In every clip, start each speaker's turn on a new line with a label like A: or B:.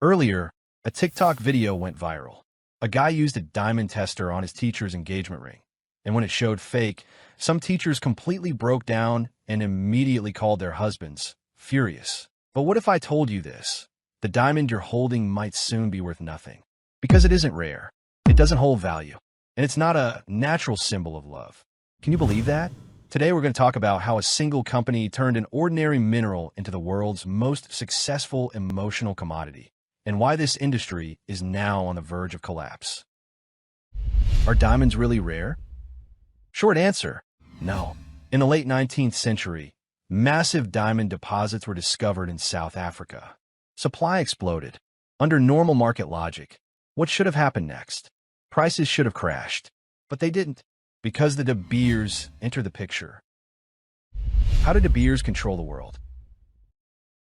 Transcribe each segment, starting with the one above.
A: Earlier, a TikTok video went viral. A guy used a diamond tester on his teacher's engagement ring, and when it showed fake, some teachers completely broke down and immediately called their husbands, furious. But what if I told you this? The diamond you're holding might soon be worth nothing. Because it isn't rare, it doesn't hold value, and it's not a natural symbol of love. Can you believe that? Today we're going to talk about how a single company turned an ordinary mineral into the world's most successful emotional commodity, and why this industry is now on the verge of collapse. Are diamonds really rare? Short answer, no. In the late 19th century, massive diamond deposits were discovered in South Africa. Supply exploded. Under normal market logic, what should have happened next? Prices should have crashed, but they didn't, because the De Beers entered the picture. How did De Beers control the world?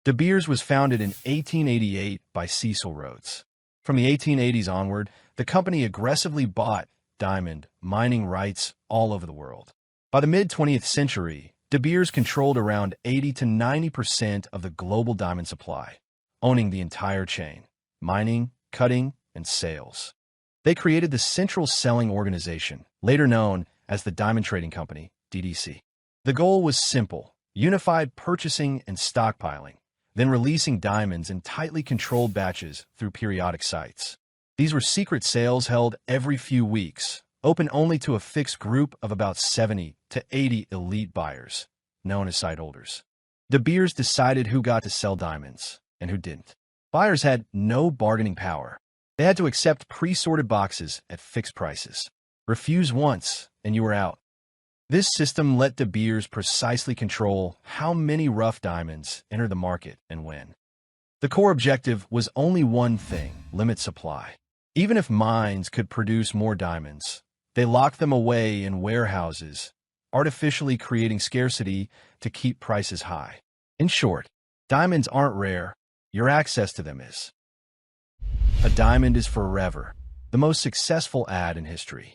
A: De Beers was founded in 1888 by Cecil Rhodes. From the 1880s onward, the company aggressively bought diamond mining rights all over the world. By the mid-20th century, De Beers controlled around 80 to 90% of the global diamond supply, owning the entire chain: mining, cutting, and sales. They created the Central Selling Organization, later known as the Diamond Trading Company, DDC. The goal was simple: unified purchasing and stockpiling, then releasing diamonds in tightly controlled batches through periodic sites. These were secret sales held every few weeks, open only to a fixed group of about 70 to 80 elite buyers, known as site holders. De Beers decided who got to sell diamonds and who didn't. Buyers had no bargaining power. They had to accept pre-sorted boxes at fixed prices. Refuse once, and you were out. This system let De Beers precisely control how many rough diamonds enter the market and when. The core objective was only one thing: limit supply. Even if mines could produce more diamonds, they locked them away in warehouses, artificially creating scarcity to keep prices high. In short, diamonds aren't rare, your access to them is. A diamond is forever, the most successful ad in history.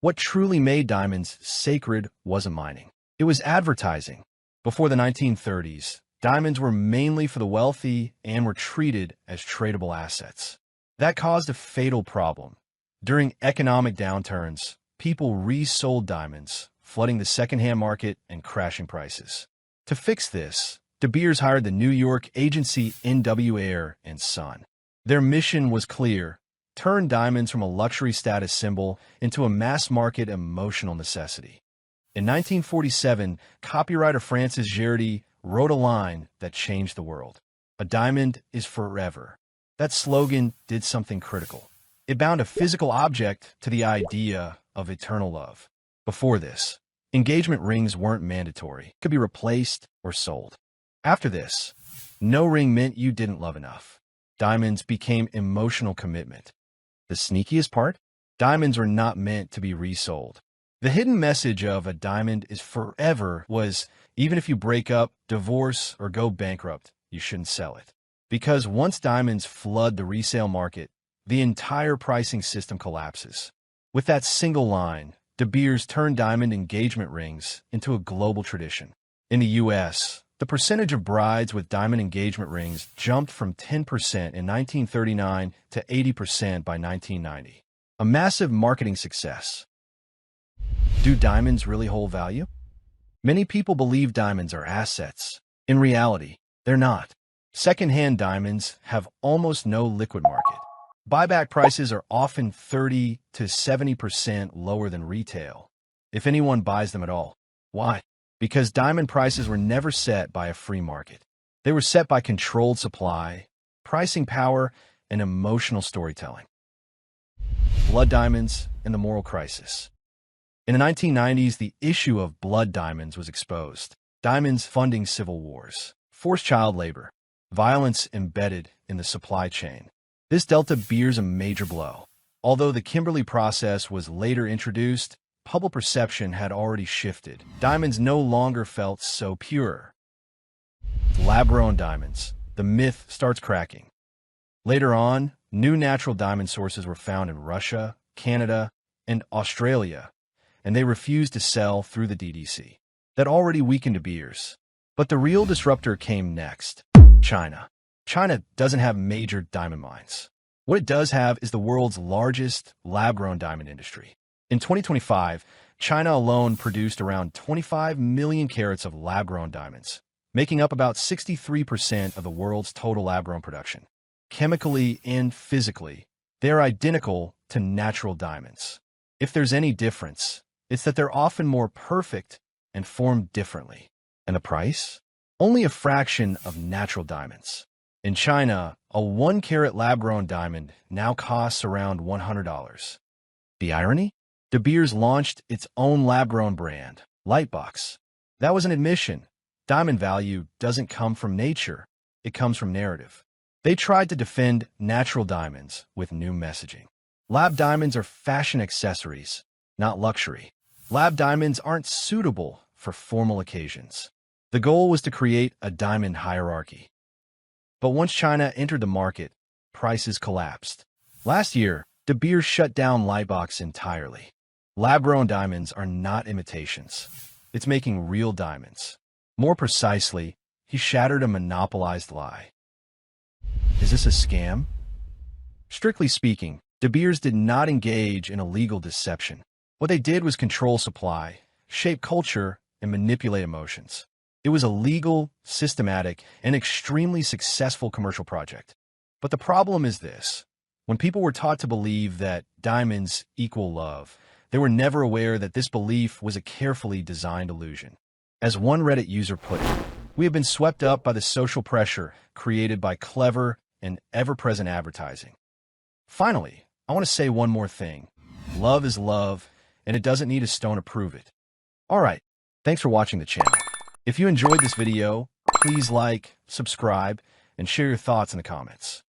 A: What truly made diamonds sacred wasn't mining. It was advertising. Before the 1930s, diamonds were mainly for the wealthy and were treated as tradable assets. That caused a fatal problem. During economic downturns, people resold diamonds, flooding the secondhand market and crashing prices. To fix this, De Beers hired the New York agency N.W. Ayer and Son. Their mission was clear: turn diamonds from a luxury status symbol into a mass-market emotional necessity. In 1947, copywriter Francis Geraghty wrote a line that changed the world: "A diamond is forever." That slogan did something critical. It bound a physical object to the idea of eternal love. Before this, engagement rings weren't mandatory, could be replaced or sold. After this, no ring meant you didn't love enough. Diamonds became emotional commitment. The sneakiest part? Diamonds were not meant to be resold. The hidden message of "a diamond is forever" was, even if you break up, divorce, or go bankrupt, you shouldn't sell it. Because once diamonds flood the resale market, the entire pricing system collapses. With that single line, De Beers turned diamond engagement rings into a global tradition. In the U.S., the percentage of brides with diamond engagement rings jumped from 10% in 1939 to 80% by 1990. A massive marketing success. Do diamonds really hold value? Many people believe diamonds are assets. In reality, they're not. Second-hand diamonds have almost no liquid market. Buyback prices are often 30 to 70% lower than retail, if anyone buys them at all. Why? Because diamond prices were never set by a free market. They were set by controlled supply, pricing power, and emotional storytelling. Blood diamonds and the moral crisis. In the 1990s, the issue of blood diamonds was exposed. Diamonds funding civil wars, forced child labor, violence embedded in the supply chain. This dealt De Beers a major blow. Although the Kimberley process was later introduced, public perception had already shifted. Diamonds no longer felt so pure. Lab-grown diamonds. The myth starts cracking. Later on, new natural diamond sources were found in Russia, Canada, and Australia, and they refused to sell through the DDC. That already weakened De Beers. But the real disruptor came next: China. China doesn't have major diamond mines. What it does have is the world's largest lab-grown diamond industry. In 2025, China alone produced around 25 million carats of lab-grown diamonds, making up about 63% of the world's total lab-grown production. Chemically and physically, they're identical to natural diamonds. If there's any difference, it's that they're often more perfect and formed differently. And the price? Only a fraction of natural diamonds. In China, a 1-carat lab-grown diamond now costs around $100. The irony? De Beers launched its own lab-grown brand, Lightbox. That was an admission. Diamond value doesn't come from nature, it comes from narrative. They tried to defend natural diamonds with new messaging. Lab diamonds are fashion accessories, not luxury. Lab diamonds aren't suitable for formal occasions. The goal was to create a diamond hierarchy. But once China entered the market, prices collapsed. Last year, De Beers shut down Lightbox entirely. Lab-grown diamonds are not imitations. It's making real diamonds. More precisely, he shattered a monopolized lie. Is this a scam? Strictly speaking, De Beers did not engage in illegal deception. What they did was control supply, shape culture, and manipulate emotions. It was a legal, systematic, and extremely successful commercial project. But the problem is this. When people were taught to believe that diamonds equal love, they were never aware that this belief was a carefully designed illusion. As one Reddit user put it, we have been swept up by the social pressure created by clever and ever-present advertising. Finally, I want to say one more thing. Love is love, and it doesn't need a stone to prove it. All right, thanks for watching the channel. If you enjoyed this video, please like, subscribe, and share your thoughts in the comments.